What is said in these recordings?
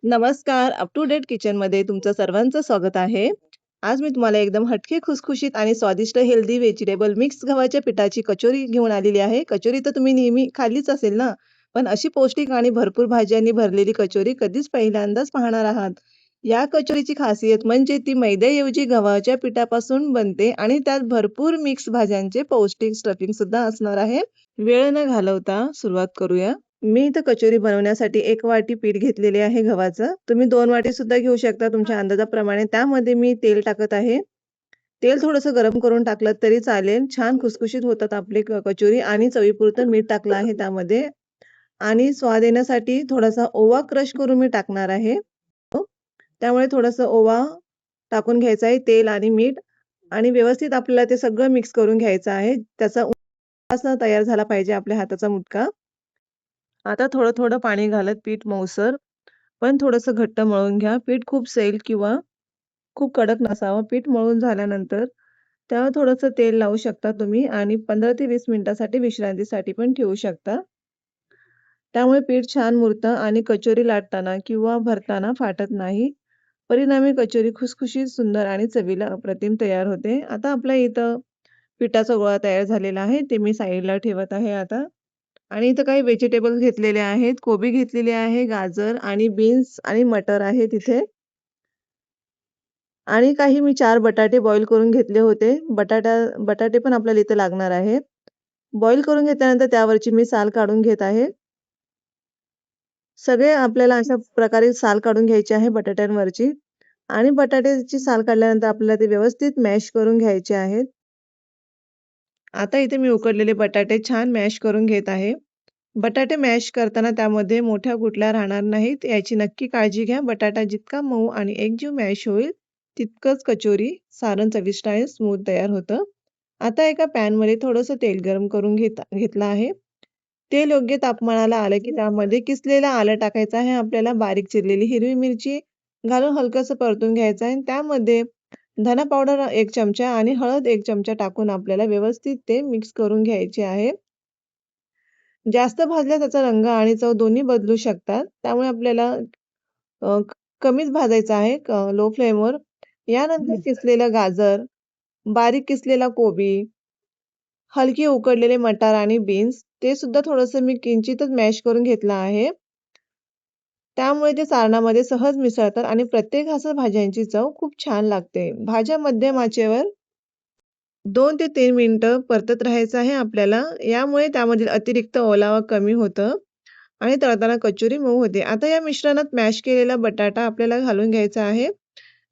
नमस्कार. Up to date किचनमध्ये तुमचं सर्वांचं स्वागत आहे. आज मी तुम्हाला एकदम हटके, खुसखुशीत आणि स्वादिष्ट हेल्दी व्हेजिटेबल मिक्स गव्हाच्या पिठाची कचोरी घेऊन आलेली आहे. कचोरी तर तुम्ही नेहमी खाल्लीच असेल ना, पण अशी पौष्टिक आणि भरपूर भाज्यांनी भरलेली कचोरी कधीच पहिल्यांदाच पाहणार आहात. या कचोरीची खासियत म्हणजे ती मैद्याऐवजी गव्हाच्या पिठापासून बनते आणि त्यात भरपूर मिक्स भाज्यांचे पौष्टिक स्टफिंग सुद्धा असणार आहे. वेळ न घालवता सुरुवात करूया. मी इथं कचोरी बनवण्यासाठी 1 वाटी पीठ घेतलेले आहे गव्हाचं. तुम्ही 2 वाटी सुद्धा घेऊ शकता तुमच्या अंदाजाप्रमाणे. त्यामध्ये मी तेल टाकत आहे. तेल थोडंसं गरम करून टाकलं तरी चालेल. छान खुसखुशीत होतात आपली कचोरी आणि चवीपुरतं मीठ टाकलं आहे त्यामध्ये आणि स्वाद येण्यासाठी थोडासा ओवा क्रश करून मी टाकणार आहे. हो. त्यामुळे थोडंसं ओवा टाकून घ्यायचा आहे, तेल आणि मीठ आणि व्यवस्थित आपल्याला ते सगळं मिक्स करून घ्यायचं आहे. त्याचा असा तयार झाला पाहिजे आपल्या हाताचा मुटका. आता थोडं-थोडं पाणी घालत पीठ मऊसर, पण थोडंसं घट्ट मळून घ्या. पीठ खूप सैल किंवा खूप कडक नसावं. पीठ मळून झाल्यानंतर त्यावर थोडंसं तेल लावू शकता तुम्ही आणि 15 ते 20 मिनिटासाठी विश्रांतीसाठी पण ठेवू शकता. त्यामुळे पीठ छान मुरतं आणि कचोरी लाटताना किंवा भरताना फाटत नाही. परिणामी कचोरी खुसखुशीत, सुंदर आणि चवीला अप्रतिम तयार होते. आता आपल्या इथं पिठाचा गोळा तयार झालेला आहे. ते मी साईडला ठेवत आहे आता. आणि इथं काही व्हेजिटेबल्स घेतलेले आहेत. कोबी घेतलेली आहे, गाजर आणि बीन्स आणि मटर आहे तिथे. आणि काही मी 4 बटाटे बॉईल करून घेतले होते. बटाटे पण आपल्याला इथे लागणार आहे. बॉईल करून घेतल्यानंतर त्यावरची मी साल काढून घेत आहे. सगळे आपल्याला अशा प्रकारे साल काढून घ्यायची आहे बटाट्यांवरची आणि बटाट्याची साल काढल्यानंतर आपल्याला ते व्यवस्थित मॅश करून घ्यायचे आहेत. आता इथे मी उकडलेले बटाटे छान मॅश करून घेत आहे. बटाटे मॅश करताना त्यामध्ये मोठ्या गुठल्या राहणार नाहीत याची नक्की काळजी घ्या. बटाटा जितका मऊ आणि एकजीव मॅश होईल तितकंच कचोरी सारण चविष्ट आणि स्मूथ तयार होतं. आता एका पॅनमध्ये थोडंसं तेल गरम करून घेतलं आहे. तेल योग्य तापमानाला आलं की त्यामध्ये किसलेलं आलं टाकायचं आहे आपल्याला. बारीक चिरलेली हिरवी मिरची घालून हलकंसं परतून घ्यायचं आहे. त्यामध्ये धना पावडर 1 चमचा आणि हळद 1 चमचा टाकून आपल्याला व्यवस्थित ते मिक्स करून घ्यायचे आहे. जास्त भाजल्यास त्याचा रंग आणि चव दोन्ही बदलू शकतात. त्यामुळे आपल्याला कमीच भाजायचं आहे लो फ्लेमवर. यानंतर किसलेलं गाजर, बारीक किसलेला कोबी, हलके उकडलेले मटार आणि बीन्स ते सुद्धा थोडंसं मी किंचितच मॅश करून घेतलं आहे. त्यामुळे ते सारणामध्ये सहज मिसळतात आणि प्रत्येक घासात भाज्यांची चव खूप छान लागते. भाज्या मध्यम आचेवर 2 ते 3 मिनिटं परतत राहायचं आहे आपल्याला. यामुळे त्यामधील अतिरिक्त ओलावा कमी होतं आणि तळताना कचोरी मऊ होते. आता या मिश्रणात मॅश केलेला बटाटा आपल्याला घालून घ्यायचा आहे.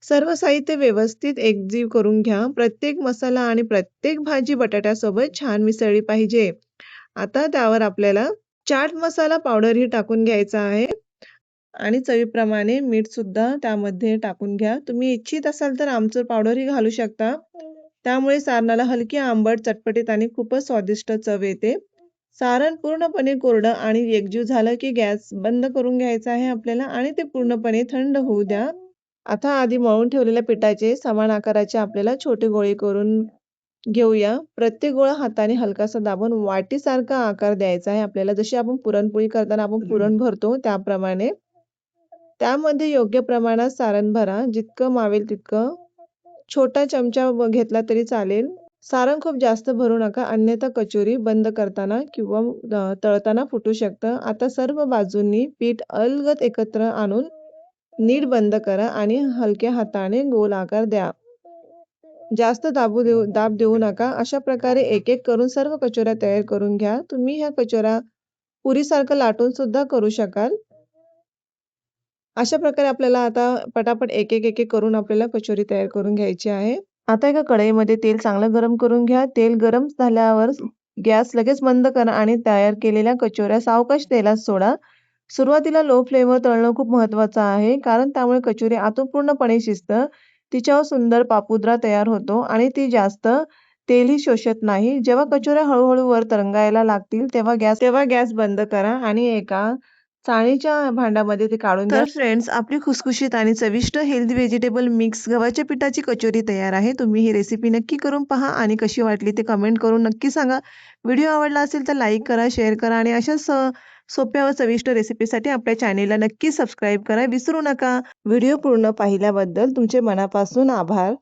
सर्व साहित्य व्यवस्थित एकजीव करून घ्या. प्रत्येक मसाला आणि प्रत्येक भाजी बटाट्यासोबत छान मिसळली पाहिजे. आता त्यावर आपल्याला चाट मसाला पावडरही टाकून घ्यायचा आहे आणि चवीप्रमाणे मीठ सुद्धा त्यामध्ये टाकून घ्या. तुम्ही इच्छित असाल तर आमचूर पावडरही घालू शकता. त्यामुळे सारणाला हलकी आंबट, चटपटीत आणि खूपच स्वादिष्ट चव येते. सारण पूर्णपणे कोरडं आणि एकजीव झालं की गॅस बंद करून घ्यायचा आहे आपल्याला आणि ते पूर्णपणे थंड होऊ द्या. आता आधी मळून ठेवलेल्या पिठाचे समान आकाराचे आपल्याला छोटे गोळे करून घेऊया. प्रत्येक गोळा हाताने हलकासा दाबून वाटीसारखा आकार द्यायचा आहे आपल्याला. जशी आपण पुरणपोळी करताना आपण पुरण भरतो त्याप्रमाणे. त्यामध्ये योग्य प्रमाणात सारण भरा. जितकं मावेल तितकं. छोटा चमचा घेतला तरी चालेल. सारण खूप जास्त भरू नका, अन्यथा कचोरी बंद करताना किंवा तळताना फुटू शकतं. आता सर्व बाजूंनी पीठ अलगद एकत्र आणून नीट बंद करा आणि हलक्या हाताने गोल आकार द्या. जास्त दाब देऊ नका. अशा प्रकारे एक-एक करून सर्व कचोऱ्या तयार करून घ्या. तुम्ही ह्या कचोऱ्या पुरीसारखं लाटून सुद्धा करू शकाल. अशा प्रकारे आपल्याला आता पटापट एक-एक करून आपल्याला कचोरी तयार करून घ्यायची आहे. आता एका कढईमध्ये तेल चांगलं गरम करून घ्या. तेल गरम झाल्यावर गॅस लगेच बंद करा आणि तयार केलेल्या कचोऱ्या सावकाश तेलात सोडा. सुरुवातीला लो फ्लेमवर तळणं खूप महत्त्वाचं आहे, कारण त्यामुळे कचोरी आतून पूर्णपणे शिजतं. तिच्यावर सुंदर पापुद्रा तयार होतो आणि ती जास्त तेलही शोषत नाही. जेव्हा कचोऱ्या हळूहळू वर तरंगायला लागतील तेव्हा गॅस बंद करा आणि एका चाळणीच्या भांड्यामध्ये ते काढून घ्या. तर फ्रेंड्स, आपली खुसखुशीत आणि चविष्ट हेल्दी व्हेजिटेबल मिक्स गव्हाच्या पिठाची कचोरी तयार आहे. तुम्ही ही रेसिपी नक्की करून पहा आणि कशी वाटली ते कमेंट करून नक्की सांगा. व्हिडिओ आवडला असेल तर लाईक करा, शेअर करा आणि अशाच सोप्या व चविष्ट रेसिपीसाठी आपल्या चॅनेलला नक्की सबस्क्राईब करा विसरू नका. व्हिडिओ पूर्ण पाहिल्याबद्दल तुमचे मनापासून आभार.